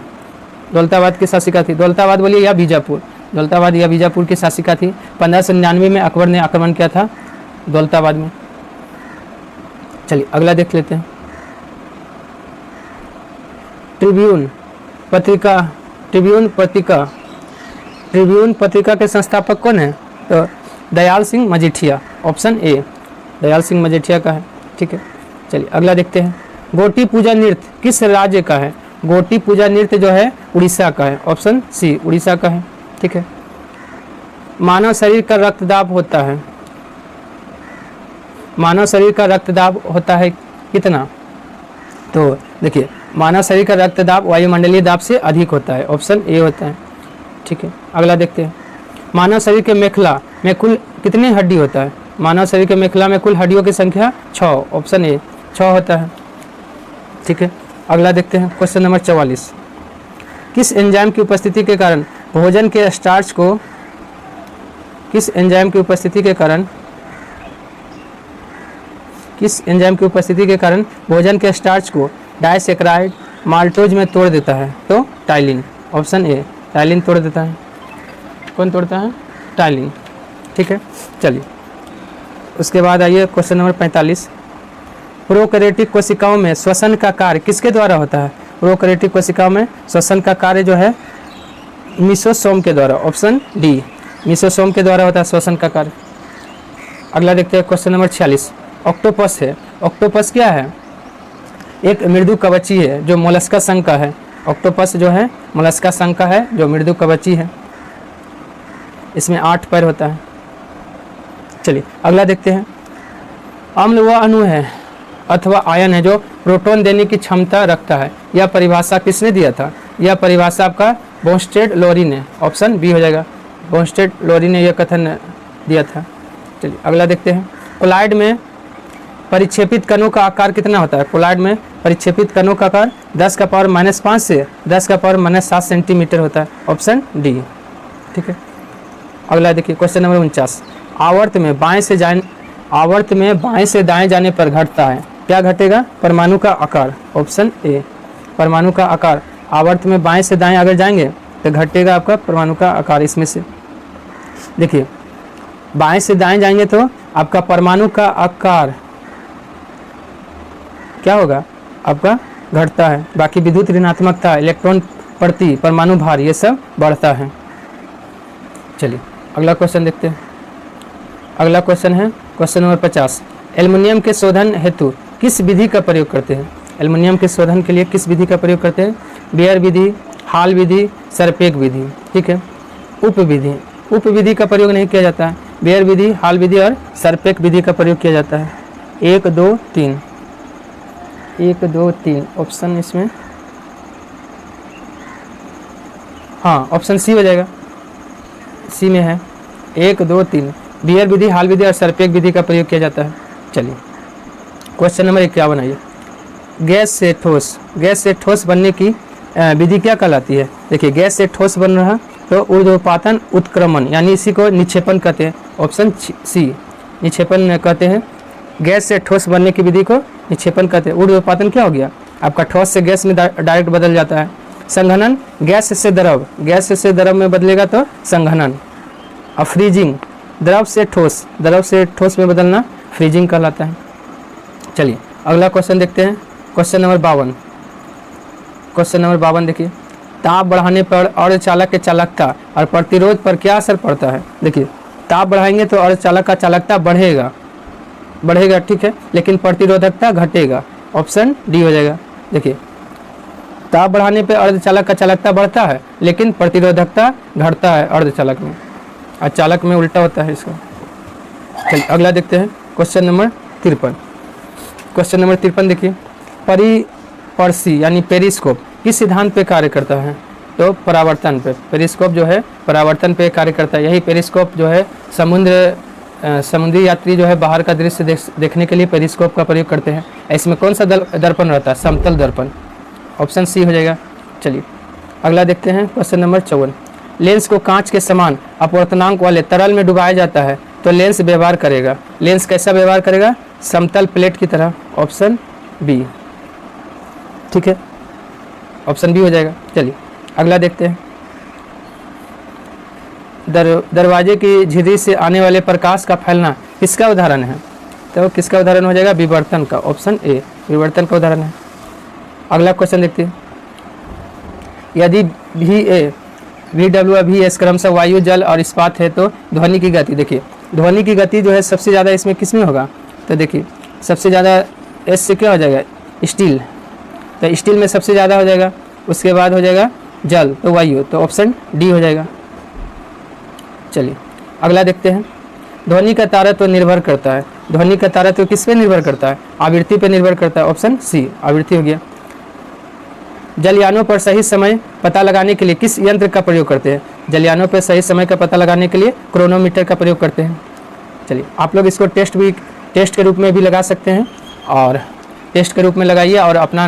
दौलताबाद की शासिका थी। दौलताबाद बोलिए या बीजापुर, दौलताबाद या बीजापुर की शासिका थी। 1599 में अकबर ने आक्रमण किया था दौलताबाद में। चलिए अगला देख लेते हैं। ट्रिब्यून पत्रिका के संस्थापक कौन है? तो दयाल सिंह मजीठिया, ऑप्शन ए, दयाल सिंह मजीठिया का है। ठीक है, चलिए अगला देखते हैं। गोटी पूजा नृत्य किस राज्य का है? गोटी पूजा नृत्य जो है उड़ीसा का है, ऑप्शन सी, उड़ीसा का है। ठीक है, मानव शरीर का रक्तदाब होता है, मानव शरीर का रक्तदाब होता है कितना? तो देखिए मानव शरीर का रक्त दाब वायुमंडलीय दाब से अधिक होता है, ऑप्शन ए होता है। ठीक है, अगला देखते हैं। मानव शरीर के मेखला में कुल कितनी हड्डी होता है? मानव शरीर के मेखला में कुल हड्डियों की संख्या 6, ऑप्शन ए 6 होता है। ठीक है, अगला देखते हैं क्वेश्चन नंबर 44। किस एंजाइम की उपस्थिति के कारण भोजन के स्टार्च को किस एंजाइम की उपस्थिति के कारण भोजन के स्टार्च को डाइसैकेराइड माल्टोज में तोड़ देता है? तो टाइलिन, ऑप्शन ए टाइलिन तोड़ देता है। कौन तोड़ता है? टाइलिन। ठीक है, चलिए उसके बाद आइए क्वेश्चन नंबर 45। प्रोकैरियोटिक कोशिकाओं में श्वसन का कार्य किसके द्वारा होता है? प्रोकैरियोटिक कोशिकाओं में श्वसन का कार्य जो है मीसोसोम के द्वारा, ऑप्शन डी मीसोसोम के द्वारा होता है श्वसन का कार्य। अगला देखते हैं क्वेश्चन नंबर 46। ऑक्टोपस है, ऑक्टोपस क्या है? एक मृदु कवची है जो मोलस्का संघ का है। ऑक्टोपस जो है मोलस्का संघ का है जो मृदु कवची है। इसमें 8 पैर होता है। चलिए अगला देखते हैं। अम्ल वह अणु है अथवा आयन है जो प्रोटॉन देने की क्षमता रखता है। यह परिभाषा किसने दिया था? यह परिभाषा आपका बोनस्टेड लोरी ने, ऑप्शन बी हो जाएगा। बोनस्टेड लोरी ने यह कथन दिया था। चलिए अगला देखते हैं। कोलाइड में परिक्षेपित कणों का आकार कितना होता है? कोलाइड में परिक्षेपित कणों का आकार 10⁻⁵ से 10⁻⁷ सेंटीमीटर होता है, ऑप्शन डी। ठीक है, अगला देखिए क्वेश्चन नंबर 49। आवर्त में बाएं से दाएं जाने पर घटता है, क्या घटेगा? परमाणु का आकार, ऑप्शन ए परमाणु का आकार। आवर्त में बाएं से दाएं अगर जाएंगे तो घटेगा आपका परमाणु का आकार। इसमें से देखिए बाएं से दाएं जाएंगे तो आपका परमाणु का आकार क्या होगा? आपका घटता है। बाकी विद्युत ऋणात्मकता, इलेक्ट्रॉन प्रति परमाणु भार, ये सब बढ़ता है। चलिए अगला क्वेश्चन देखते हैं। अगला क्वेश्चन है क्वेश्चन नंबर 50। एल्युमिनियम के शोधन हेतु किस विधि का प्रयोग करते हैं? एल्युमिनियम के शोधन के लिए किस विधि का प्रयोग करते हैं? बेयर विधि, हाल विधि, सरपेक विधि। ठीक है, उप विधि का प्रयोग नहीं किया जाता है। बेयर विधि, हाल विधि और सरपेक विधि का प्रयोग किया जाता है। 1 2 3 1 2 3 ऑप्शन इसमें हाँ ऑप्शन सी हो जाएगा। सी में है 1 2 3 बियर विधि, हाल विधि और सरपेक विधि का प्रयोग किया जाता है। चलिए क्वेश्चन नंबर 51 आइए। गैस से ठोस बनने की विधि क्या कहलाती है? देखिए गैस से ठोस बन रहा तो ऊर्ध्वपातन उत्क्रमण यानी इसी को निक्षेपण कहते हैं, ऑप्शन सी निक्षेपण कहते हैं। गैस से ठोस बनने की विधि को निक्षेपण कहते हैं। ऊर्ध्वपातन क्या हो गया? आपका ठोस से गैस में डायरेक्ट बदल जाता है। संघनन गैस से द्रव में बदलेगा तो संघनन। और फ्रीजिंग द्रव से ठोस में बदलना फ्रीजिंग कहलाता है। चलिए अगला क्वेश्चन देखते हैं। क्वेश्चन नंबर 52 देखिए। ताप बढ़ाने पर अर्धचालक के चालकता और प्रतिरोध पर क्या असर पड़ता है? देखिए ताप बढ़ाएंगे तो अर्धचालक का चालकता बढ़ेगा, ठीक है, लेकिन प्रतिरोधकता घटेगा, ऑप्शन डी हो जाएगा। देखिए ताप बढ़ाने पर अर्धचालक का चालकता बढ़ता है लेकिन प्रतिरोधकता घटता है अर्धचालक में, और चालक में उल्टा होता है इसका। चलिए अगला देखते हैं क्वेश्चन नंबर 53। क्वेश्चन नंबर 53 देखिए। परिपर्शी यानी पेरिस्कोप किस सिद्धांत पे कार्य करता है? तो परावर्तन पे। पेरिस्कोप जो है परावर्तन पे कार्य करता है। यही पेरिस्कोप जो है समुद्री यात्री जो है बाहर का दृश्य देखने के लिए पेरिस्कोप का प्रयोग करते हैं। इसमें कौन सा दर्पण रहता है? समतल दर्पण, ऑप्शन सी हो जाएगा। चलिए अगला देखते हैं क्वेश्चन नंबर 54। लेंस को कांच के समान अपवर्तनांक वाले तरल में डुबाया जाता है तो लेंस व्यवहार करेगा। लेंस कैसा व्यवहार करेगा? समतल प्लेट की तरह, ऑप्शन बी, ठीक है, ऑप्शन बी हो जाएगा। चलिए अगला देखते हैं। दरवाजे की झिर्री से आने वाले प्रकाश का फैलना किसका उदाहरण है? तो किसका उदाहरण हो जाएगा? विवर्तन का, ऑप्शन ए विवर्तन का उदाहरण है। अगला क्वेश्चन देखते हैं। यदि VW और VS क्रमशः वायु, जल और इस्पात है तो ध्वनि की गति, देखिए ध्वनि की गति जो है सबसे ज़्यादा इसमें किस में होगा? तो देखिए सबसे ज़्यादा एस से क्या हो जाएगा? स्टील, तो स्टील में सबसे ज़्यादा हो जाएगा। उसके बाद हो जाएगा जल, तो वायु, तो ऑप्शन डी हो जाएगा। चलिए अगला देखते हैं। ध्वनि का तारत्व निर्भर करता है। ध्वनि का तारत्व किस पे निर्भर करता है? आवृत्ति पे निर्भर करता है, ऑप्शन सी आवृत्ति हो गया। जलयानों पर सही समय पता लगाने के लिए किस यंत्र का प्रयोग करते हैं? जलयानों पर सही समय का पता लगाने के लिए क्रोनोमीटर का प्रयोग करते हैं। चलिए आप लोग इसको टेस्ट के रूप में भी लगा सकते हैं, और टेस्ट के रूप में लगाइए और अपना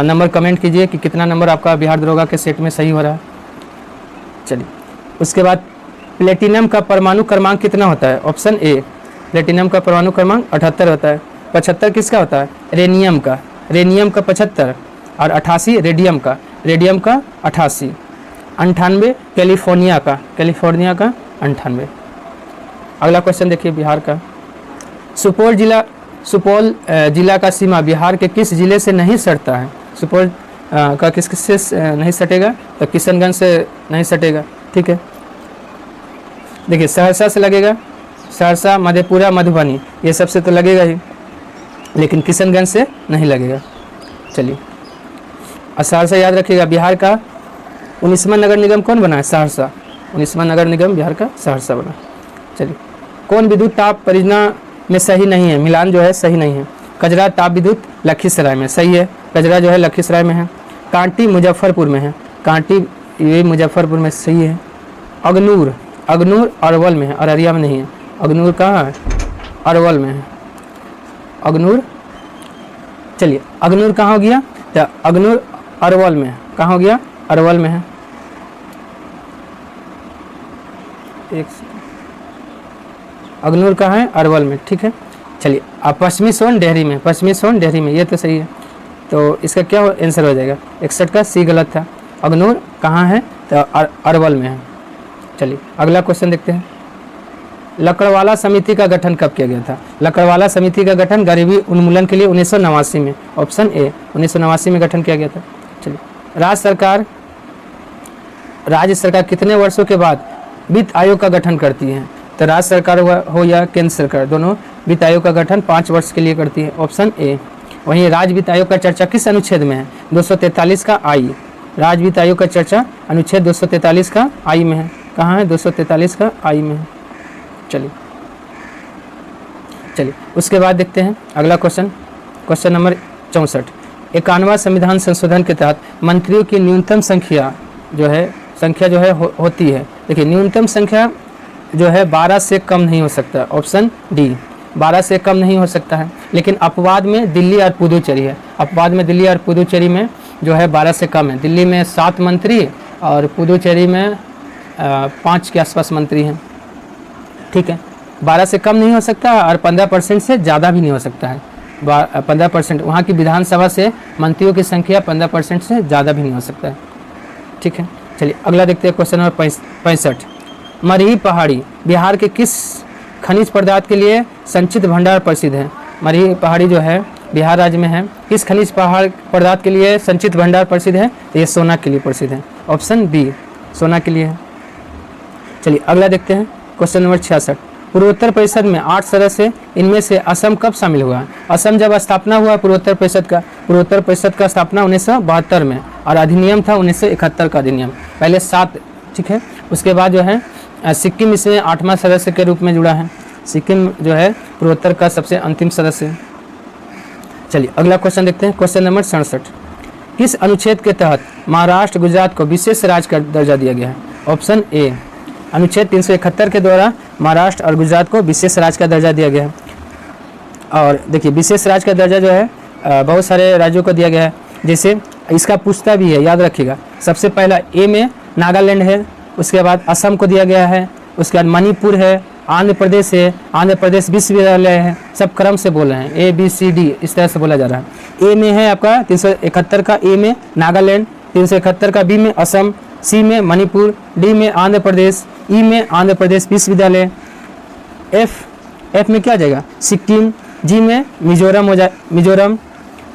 नंबर कमेंट कीजिए कि कितना नंबर आपका बिहार दरोगा के सेट में सही हो रहा है। चलिए उसके बाद प्लेटिनम का परमाणु क्रमांक कितना होता है? ऑप्शन ए, प्लेटिनम का परमाणु क्रमांक 78 होता है। 75 किसका होता है? रेनियम का 75 और 88 रेडियम का 88। 98 कैलिफोर्निया का 98। अगला क्वेश्चन देखिए बिहार का। सुपौल जिला का सीमा बिहार के किस जिले से नहीं सटता है? सुपौल का किस से नहीं सटेगा? तो किशनगंज से नहीं सटेगा। ठीक है, देखिए सहरसा से लगेगा, सहरसा, मधेपुरा, मधुबनी, ये सबसे तो लगेगा ही, लेकिन किशनगंज से नहीं लगेगा। चलिए सहरसा याद रखिएगा। बिहार का 19वां नगर निगम कौन बना है? सहरसा। 19वां नगर निगम बिहार का सहरसा बना। चलिए कौन विद्युत ताप परियोजना में सही नहीं है? मिलान जो है सही नहीं है। कजरा ताप विद्युत लखीसराय में सही है, कजरा जो है लखीसराय में है। कांटी मुजफ्फरपुर में है, कांटी ये मुजफ्फरपुर में सही है। अगनूर अरवल में है, अररिया में नहीं है। अगनूर कहाँ है? अरवल में है अगनूर। चलिए अगनूर कहाँ हो गया? तो अगनूर अरवल में है। कहाँ हो गया? अरवल में है। अगनूर कहाँ है? अरवल में। ठीक है, चलिए अब पश्चिमी सोन डेहरी में, ये तो सही है। तो इसका क्या आंसर हो जाएगा? 61 का सी गलत था। अगनूर कहाँ है? तो अरवल में है। चलिए अगला क्वेश्चन देखते हैं। लकड़वाला समिति का गठन कब किया गया था? लकड़वाला समिति का गठन गरीबी उन्मूलन के लिए 1989 में। ऑप्शन ए, 1989 में गठन किया गया था। चलिए राज्य सरकार कितने वर्षों के बाद वित्त आयोग का गठन करती है? तो राज्य सरकार हो या केंद्र सरकार, दोनों वित्त आयोग का गठन 5 वर्ष के लिए करती है। Option A. वहीं राज्य वित्त आयोग का चर्चा किस अनुच्छेद में है? 243 का आई। राज्य वित्त आयोग का चर्चा अनुच्छेद 243 का आई में है। कहाँ है? 243 का आई में है। चलिए उसके बाद देखते हैं अगला क्वेश्चन नंबर 64। 51वां संविधान संशोधन के तहत मंत्रियों की न्यूनतम संख्या जो है होती है। देखिए न्यूनतम संख्या जो है 12 से कम नहीं हो सकता। ऑप्शन डी, 12 से कम नहीं हो सकता है। लेकिन अपवाद में दिल्ली और पुदुचेरी है। अपवाद में दिल्ली और पुदुचेरी में जो है 12 से कम है। दिल्ली में 7 मंत्री और पुदुचेरी में 5 के आसपास मंत्री हैं। ठीक है, 12 से कम नहीं हो सकता और 15% से ज़्यादा भी नहीं हो सकता है। 15% वहाँ की विधानसभा से मंत्रियों की संख्या 15% से ज़्यादा भी नहीं हो सकता है। ठीक है, चलिए अगला देखते हैं क्वेश्चन नंबर 65। मरही पहाड़ी बिहार के किस खनिज पदार्थ के लिए संचित भंडार प्रसिद्ध है? मरही पहाड़ी जो है बिहार राज्य में है, किस खनिज पदार्थ के लिए संचित भंडार प्रसिद्ध है? ये सोना के लिए प्रसिद्ध है। ऑप्शन बी, सोना के लिए है। चलिए अगला देखते हैं क्वेश्चन नंबर 66। पूर्वोत्तर परिषद में 8 सदस्य, इनमें से असम कब शामिल हुआ? असम जब स्थापना हुआ पूर्वोत्तर परिषद का स्थापना 1972 में, और अधिनियम था 1971 का अधिनियम। पहले 7, ठीक है। उसके बाद जो है सिक्किम इसमें 8वां सदस्य के रूप में जुड़ा है। सिक्किम जो है पूर्वोत्तर का सबसे अंतिम सदस्य है। चलिए अगला क्वेश्चन देखते हैं क्वेश्चन नंबर 67। किस अनुच्छेद के तहत महाराष्ट्र गुजरात को विशेष राज्य का दर्जा दिया गया है? ऑप्शन ए, अनुच्छेद 371 के द्वारा महाराष्ट्र और गुजरात को विशेष राज्य का दर्जा दिया गया है। और देखिए विशेष राज्य का दर्जा जो है बहुत सारे राज्यों को दिया गया है। जैसे इसका पूछता भी है, याद रखिएगा। सबसे पहला ए में नागालैंड है, उसके बाद असम को दिया गया है, उसके बाद मणिपुर है, आंध्र प्रदेश है, आंध्र प्रदेश विश्वविद्यालय है। सब क्रम से बोल रहे हैं, ए बी सी डी इस तरह से बोला जा रहा है। ए में है आपका 371 का ए में नागालैंड, 371 का बी में असम, सी में मणिपुर, डी में आंध्र प्रदेश, ई में आंध्र प्रदेश विश्वविद्यालय, एफ में क्या जाएगा? सिक्किम, जी में मिजोरम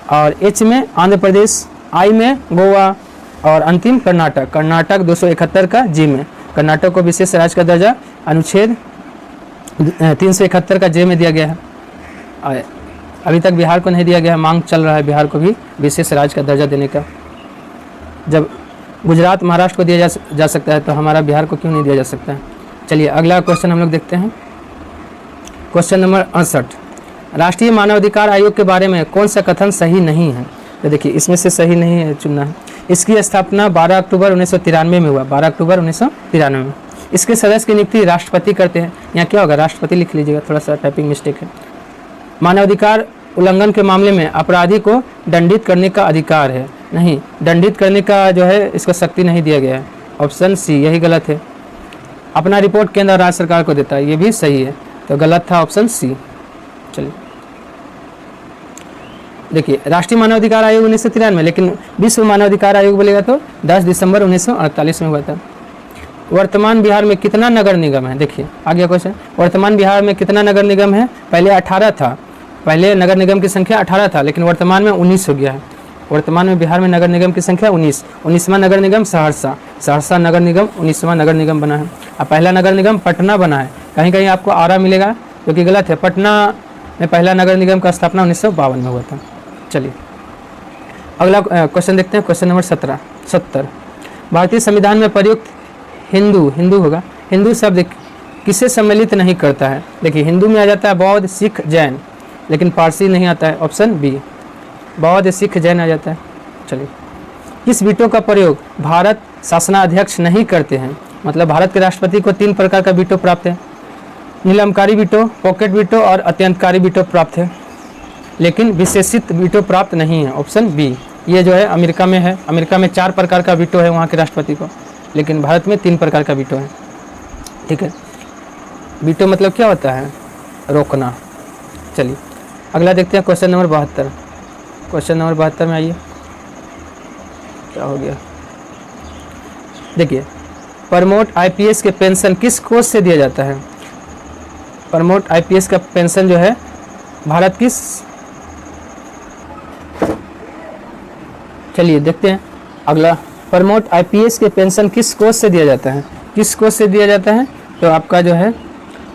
और एच में आंध्र प्रदेश, आई में गोवा और अंतिम कर्नाटक 271 का जी में। कर्नाटक को विशेष राज्य का दर्जा अनुच्छेद 371 का जे में दिया गया है। अभी तक बिहार को नहीं दिया गया है, मांग चल रहा है बिहार को भी विशेष राज्य का दर्जा देने का। जब गुजरात महाराष्ट्र को दिया जा सकता है तो हमारा बिहार को क्यों नहीं दिया जा सकता है? चलिए अगला क्वेश्चन हम लोग देखते हैं क्वेश्चन नंबर 68। राष्ट्रीय मानवाधिकार आयोग के बारे में कौन सा कथन सही नहीं है? तो देखिए इसमें से सही नहीं है चुनना है। इसकी स्थापना 12 अक्टूबर 1993 में हुआ, 12 अक्टूबर 1993 में। इसके सदस्य की नियुक्ति राष्ट्रपति करते हैं। यहाँ क्या होगा, राष्ट्रपति लिख लीजिएगा, थोड़ा सा टाइपिंग मिस्टेक है। मानवाधिकार उल्लंघन के मामले में अपराधी को दंडित करने का अधिकार है, नहीं, दंडित करने का जो है इसको शक्ति नहीं दिया गया है। ऑप्शन सी, यही गलत है। अपना रिपोर्ट केंद्र और राज्य सरकार को देता है, ये भी सही है, तो गलत था ऑप्शन सी। चलिए देखिए, राष्ट्रीय मानवाधिकार आयोग 1993 में, लेकिन विश्व मानवाधिकार आयोग बोलेगा तो 10 दिसंबर 1948 में हुआ था। वर्तमान बिहार में कितना नगर निगम है, देखिए आ गया क्वेश्चन। वर्तमान बिहार में कितना नगर निगम है, पहले 18 था, पहले नगर निगम की संख्या 18 था, लेकिन वर्तमान में 19 हो गया है। वर्तमान में बिहार में नगर निगम की संख्या 19वां नगर निगम सहरसा नगर निगम 19वां नगर निगम बना है। अब पहला नगर निगम पटना बना है, कहीं कहीं आपको आरा मिलेगा जो कि गलत है। पटना में पहला नगर निगम का स्थापना 1952 में हुआ था। चलिए अगला क्वेश्चन देखते हैं, क्वेश्चन नंबर 70। भारतीय संविधान में प्रयुक्त हिंदू होगा, हिंदू शब्द किसे सम्मिलित नहीं करता है। देखिए हिंदू में आ जाता है बौद्ध, सिख, जैन, लेकिन पारसी नहीं आता है, ऑप्शन बी, बौद्ध, सिख, जैन आ जाता है। चलिए, किस वीटो का प्रयोग भारत शासनाध्यक्ष नहीं करते हैं, मतलब भारत के राष्ट्रपति को 3 प्रकार का वीटो प्राप्त है। निलंबकारी वीटो, पॉकेट वीटो और अत्यंतकारी वीटो प्राप्त है, लेकिन विशेषित वीटो प्राप्त नहीं है, ऑप्शन बी। ये जो है अमेरिका में है, अमेरिका में 4 प्रकार का वीटो है वहाँ के राष्ट्रपति को, लेकिन भारत में 3 प्रकार का वीटो है। ठीक है, वीटो मतलब क्या होता है, रोकना। चलिए अगला देखते हैं, क्वेश्चन नंबर 72। क्वेश्चन नंबर 72 में आइए, क्या हो गया, देखिए प्रमोट आईपीएस के पेंशन किस कोष से दिया जाता है। प्रमोट आईपीएस का पेंशन जो है भारत किस, चलिए देखते हैं अगला, प्रमोट आईपीएस के पेंशन किस कोष से दिया जाता है, किस कोष से दिया जाता है, तो आपका जो है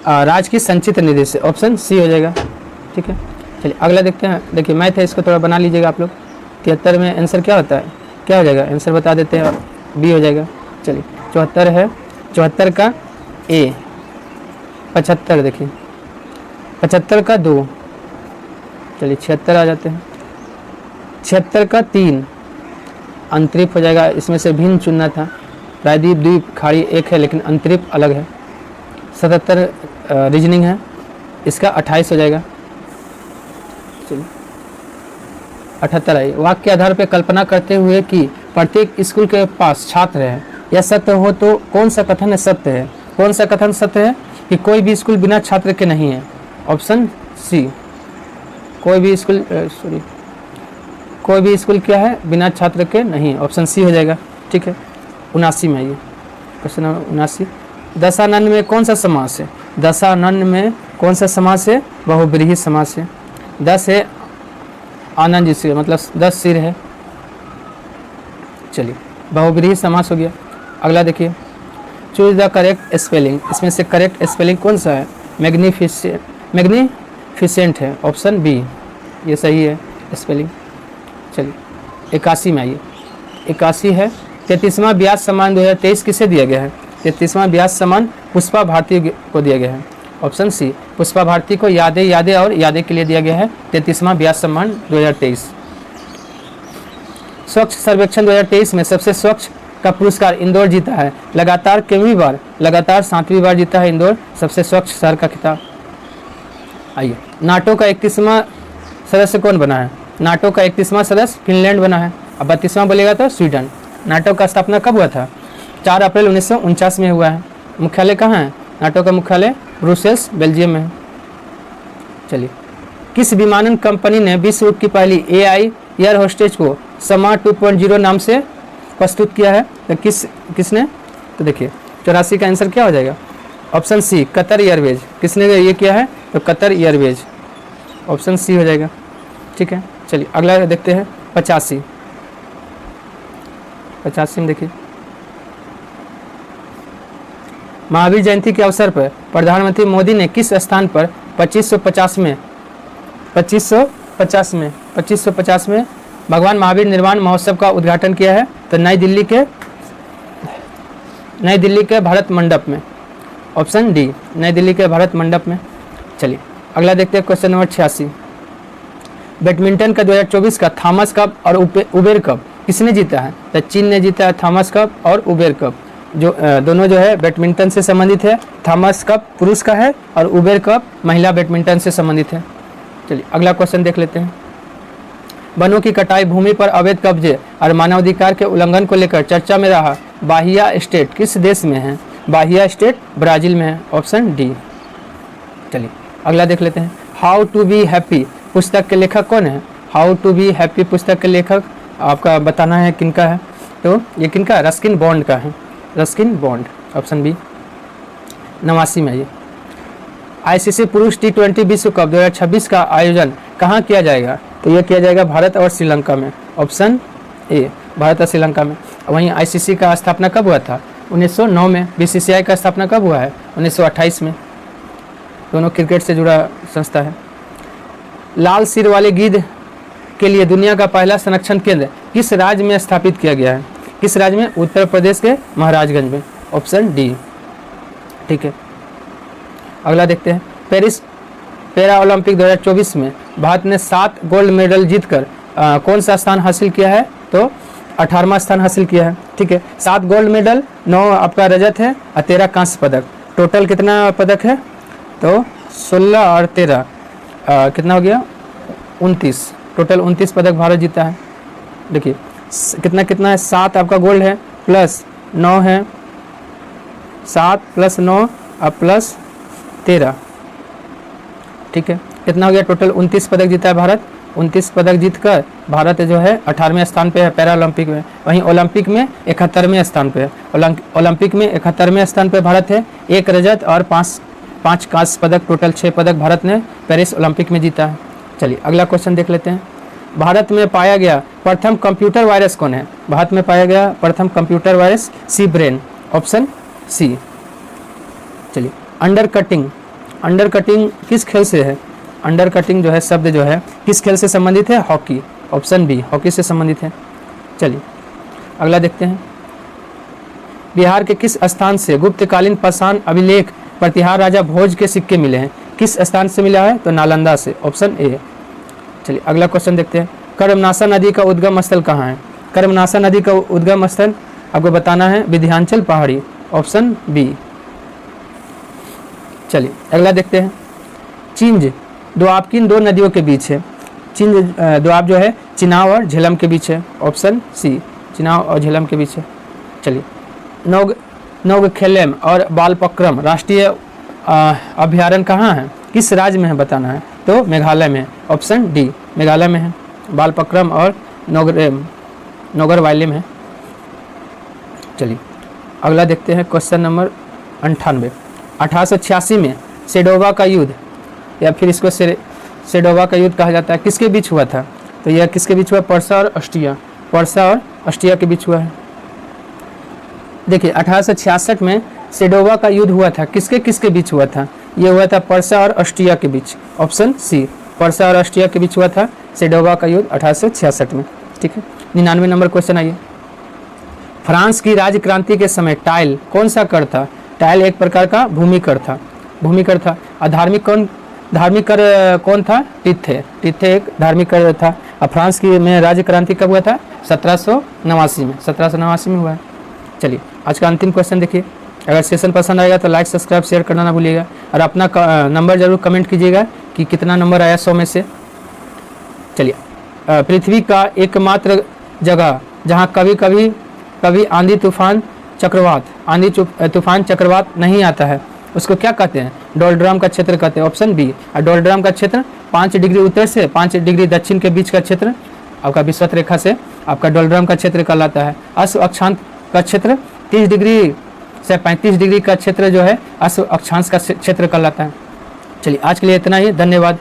राज्य की संचित निधि से, ऑप्शन सी हो जाएगा। ठीक है, चलिए अगला देखते हैं। देखिए मैथ है, इसको थोड़ा बना लीजिएगा आप लोग। 73 में आंसर क्या होता है, क्या हो जाएगा, आंसर बता देते हैं, बी हो जाएगा। चलिए 74 है, 74 का ए, 75 देखिए 75 का 2, चलिए 76 आ जाते हैं। 76 का 3 अंतरिप हो जाएगा, इसमें से भिन्न चुनना था। प्रायद्वीप, द्वीप, खाड़ी एक है, लेकिन अंतरिप अलग है। 77 रीजनिंग है, इसका 28 हो जाएगा। चलिए 78 आई, वाक्य के आधार पर कल्पना करते हुए कि प्रत्येक स्कूल के पास छात्र है, यह सत्य हो तो कौन सा कथन सत्य है, कौन सा कथन सत्य है कि कोई भी स्कूल बिना छात्र के नहीं है, ऑप्शन सी। कोई भी स्कूल कोई भी स्कूल क्या है, बिना छात्र के नहीं, ऑप्शन सी हो जाएगा। ठीक है, 79 में आइए, क्वेश्चन नंबर 79। दशानन में कौन सा समास है, दशानन में कौन सा समास है, बहुब्रीहि समास है। 10 है आनंद जी से, मतलब 10 सिर है। चलिए बहुब्रीहि समास हो गया। अगला देखिए, चूज द करेक्ट स्पेलिंग, इसमें से करेक्ट स्पेलिंग कौन सा है, मैग्निफिसेंट है, ऑप्शन बी, ये सही है स्पेलिंग। चलिए 81 में आइए, 81 है, 33वां व्यास सम्मान 2023 किसे दिया गया है, 33वां व्यास सम्मान पुष्पा भारती को दिया गया है, ऑप्शन सी। पुष्पा भारती को यादें और यादें के लिए दिया गया है 33वां व्यास सम्मान 2023। स्वच्छ सर्वेक्षण 2023 में सबसे स्वच्छ का पुरस्कार इंदौर जीता है, लगातार कितनी बार, लगातार 7वीं बार जीता है इंदौर सबसे स्वच्छ शहर का खिताब। आइए, नाटो का 31वां सदस्य कौन बना है, नाटो का 31वां सदस्य फिनलैंड बना है। अब 32वां बोलेगा तो स्वीडन। नाटो का स्थापना कब हुआ था, 4 अप्रैल 1949 में हुआ है। मुख्यालय कहाँ है, नाटो का मुख्यालय ब्रुसेल्स बेल्जियम में है। चलिए, किस विमानन कंपनी ने विश्व की पहली एआई एयर होस्टेज को समा 2.0 नाम से प्रस्तुत किया है, तो किसने, तो देखिए 84 का आंसर क्या हो जाएगा, ऑप्शन सी, कतर एयरवेज। किसने ये किया है, तो कतर एयरवेज, ऑप्शन सी हो जाएगा। ठीक है, चलिए अगला देखते हैं 85 में। देखिए, महावीर जयंती के अवसर पर प्रधानमंत्री मोदी ने किस स्थान पर 2550 में भगवान महावीर निर्वाण महोत्सव का उद्घाटन किया है, तो नई दिल्ली के भारत मंडप में, ऑप्शन डी, नई दिल्ली के भारत मंडप में। चलिए अगला देखते हैं क्वेश्चन नंबर 86। बैडमिंटन का 2024 का थॉमस कप और उबेर कप किसने जीता है? तो चीन ने जीता है थॉमस कप और उबेर कप, जो दोनों जो है बैडमिंटन से संबंधित है। थॉमस कप पुरुष का है और उबेर कप महिला बैडमिंटन से संबंधित है। चलिए अगला क्वेश्चन देख लेते हैं। वनों की कटाई, भूमि पर अवैध कब्जे और मानवाधिकार के उल्लंघन को लेकर चर्चा में रहा बाहिया स्टेट किस देश में है? बाहिया स्टेट ब्राज़ील में है, ऑप्शन डी। चलिए अगला देख लेते हैं। हाउ टू बी हैप्पी पुस्तक के लेखक कौन है? हाउ टू बी हैप्पी पुस्तक के लेखक आपका बताना है किनका है, तो ये किनका? रस्किन बॉन्ड का है, रस्किन बॉन्ड, ऑप्शन बी। 89 में ये आईसीसी पुरुष T20 विश्व कप 2026 का आयोजन कहाँ किया जाएगा? तो यह किया जाएगा भारत और श्रीलंका में, ऑप्शन ए, भारत और श्रीलंका में। वहीं आईसीसी का स्थापना कब हुआ था? 1909 में। बीसीसीआई का स्थापना कब हुआ है? 1928 में। दोनों क्रिकेट से जुड़ा संस्था है। लाल सिर वाले गीध के लिए दुनिया का पहला संरक्षण केंद्र किस राज्य में स्थापित किया गया है? किस राज्य में? उत्तर प्रदेश के महाराजगंज में, ऑप्शन डी। ठीक है, अगला देखते हैं। पेरिस पैरा ओलंपिक 2024 में भारत ने 7 गोल्ड मेडल जीतकर कौन सा स्थान हासिल किया है? तो 18वां स्थान हासिल किया है। ठीक है, 7 गोल्ड मेडल, 9 आपका रजत है और 13 कांस्य पदक। टोटल कितना पदक है? तो 16 और 13 कितना हो गया? 29। टोटल 29 पदक भारत जीता है। देखिए कितना है, 7 आपका गोल्ड है प्लस 9 है, 7 प्लस 9 और प्लस 13, ठीक है, कितना हो गया? टोटल 29 पदक जीता है भारत। 29 पदक जीतकर भारत जो है 18वें स्थान पे है पैरा ओलंपिक में। वहीं ओलंपिक में 71वें स्थान पे है। ओलंपिक में 71वें स्थान पे भारत है। 1 रजत और 5 कांस्य पदक, टोटल 6 पदक भारत ने पेरिस ओलंपिक में जीता है। चलिए अगला क्वेश्चन देख लेते हैं। भारत में पाया गया प्रथम कंप्यूटर वायरस कौन है? भारत में पाया गया प्रथम computer virus C Brain, option C. चलिए अंडर कटिंग किस खेल से है? अंडर कटिंग जो है शब्द जो है किस खेल से संबंधित है? हॉकी, ऑप्शन बी, हॉकी से संबंधित है। चलिए अगला देखते हैं। बिहार के किस स्थान से गुप्तकालीन पाषाण अभिलेख प्रतिहार राजा भोज के सिक्के मिले हैं? किस स्थान से मिला है? तो नालंदा से, ऑप्शन ए। चलिए अगला क्वेश्चन देखते हैं। कर्मनाशा नदी का उद्गम स्थल कहाँ है? कर्मनाशा नदी का उद्गम स्थल आपको बताना है विंध्याचल पहाड़ी, ऑप्शन बी। चलिए अगला देखते हैं। चिंज दोआब किन 2 नदियों के बीच है? चिंज दोआब जो है चिनाब और झेलम के बीच है, ऑप्शन सी, चिनाब और झेलम के बीच है। चलिए नौगखेलम और बालपक्रम राष्ट्रीय अभ्यारण्य कहाँ है? किस राज्य में है बताना है? तो मेघालय में, ऑप्शन डी, मेघालय में है। बालपक्रम और नौगरवाइले में है। चलिए अगला देखते हैं। Question number 98। 1886 में सेडोवा का युद्ध, या फिर इसको सेडोवा का युद्ध कहा जाता है, किसके बीच हुआ था? तो यह किसके बीच हुआ? पर्सा और ऑस्ट्रिया, पर्सा और ऑस्ट्रिया के बीच हुआ है। देखिए 1866 में सेडोवा का युद्ध हुआ था, किसके बीच हुआ था? यह हुआ था पर्सा और ऑस्ट्रिया के बीच, ऑप्शन सी, पर्सा और ऑस्ट्रिया के बीच हुआ था सेडोवा का युद्ध 1866 में। ठीक है, 99 नंबर क्वेश्चन आइए। फ्रांस की राज्य क्रांति के समय टाइल कौन सा कर था? टाइल एक प्रकार का भूमि कर था, और धार्मिक कर कौन था? टिथे एक धार्मिक कर था। और फ्रांस की में राज्य क्रांति कब हुआ था? 1789 में हुआ है। चलिए आज का अंतिम क्वेश्चन देखिए। अगर सेशन पसंद आएगा तो लाइक, सब्सक्राइब, शेयर करना ना भूलिएगा, और अपना नंबर जरूर कमेंट कीजिएगा कि कितना नंबर आया 100 में से। चलिए पृथ्वी का एकमात्र जगह जहाँ कभी आंधी तूफान चक्रवात नहीं आता है, उसको क्या कहते हैं? डोलड्रम का क्षेत्र कहते हैं, ऑप्शन बी। और डोलड्रम का क्षेत्र 5 डिग्री उत्तर से 5 डिग्री दक्षिण के बीच का क्षेत्र आपका विषुवत रेखा से आपका डोलड्रम का क्षेत्र कहलाता है। अश्व अक्षांश का क्षेत्र 30 डिग्री से 35 डिग्री का क्षेत्र जो है अश्व अक्षांश का क्षेत्र कहलाता है। चलिए आज के लिए इतना ही, धन्यवाद।